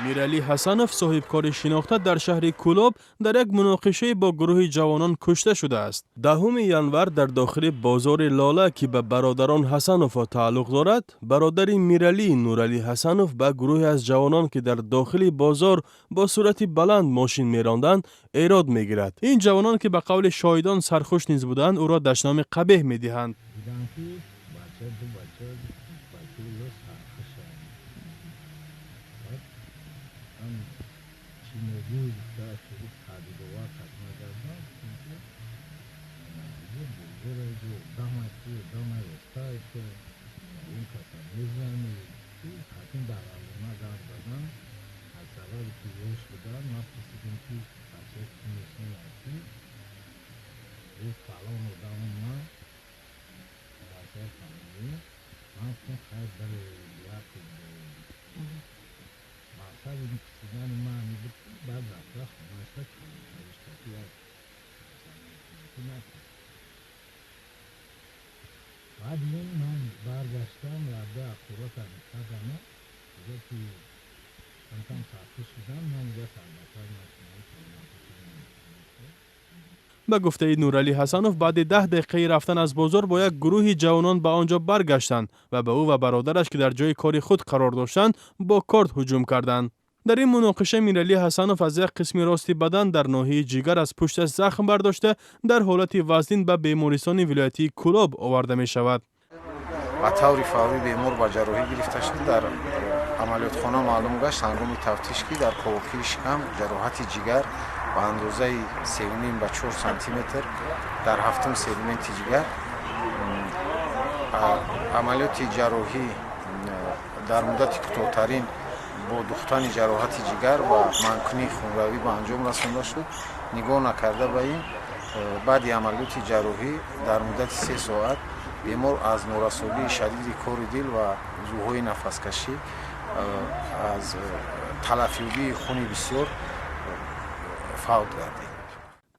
میرعلی حسنوف صاحبکار شناخته در شهر کولاب در یک مناقشه با گروه جوانان کشته شده است. 10 ینور در داخل بازار لاله که به برادران حسنوف تعلق دارد، برادر میرعلی نورعلی حسنوف به گروه از جوانان که در داخل بازار با صورت بلند ماشین میراندند ایراد میگیرد. این جوانان که به قول شاهدان سرخوش نیز بودند او را دشنام قبیح میدهند. به گفته نورعلی حسنوف بعد 10 دقیقه رفتن از بازار با یک گروه جوانان به آنجا برگشتند و به او و برادرش که در جای کار خود قرار داشتند با کارت هجوم کردند. در این مناقشه میرعلی حسنوف از یک قسم راستی بدن در ناحیه جگر از پشتش زخم برداشته در حالت وزین به بیمارستان ولایتی کولاب آورده می شود. با طور فوری بیمار با جراحی گرفته شد. در عملیات خانه معلوم گشت هنگام تفتیش که در کوکی شکم جراحت جگر با اندازه 3.5 به 4 سانتی متر در 7 سگمنت جگر، عملیات جراحی در مدت کوتاه‌ترین با دوختن جراحت جگر و منکنی خونروی به انجام رسانده شد. نگاه نکرده به این بعد عملیات جراحی در مدت 3 ساعت بیمار از نورسولی شدید کار دل و زوهای نفسکشی از تلفیوبی خونی بسیار فوت گردید.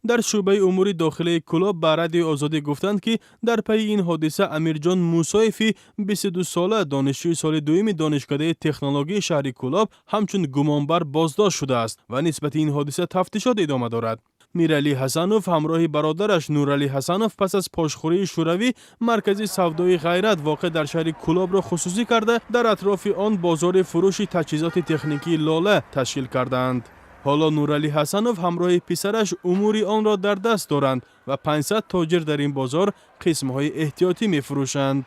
در شعبه امور داخلی کولاب به رادیو آزادی گفتند که در پی این حادثه امیرجان موسایفی 22 ساله دانشجوی سال دوم دانشکده تکنولوژی شهر کولاب همچون گمانبر بازداشت شده است و نسبت این حادثه تفتیشات ادامه دارد. میرعلی حسنوف همراه برادرش نورعلی حسنوف پس از پاشخوری شوروی مرکز سودای غیرت واقع در شهر کولاب را خصوصی کرده در اطراف آن بازار فروش تجهیزات تکنیکی لاله تشکیل کردند. حالا نورعلی حسنوف همراه پسرش امور آن را در دست دارند و 500 تاجر در این بازار قسم‌های احتیاطی می‌فروشند.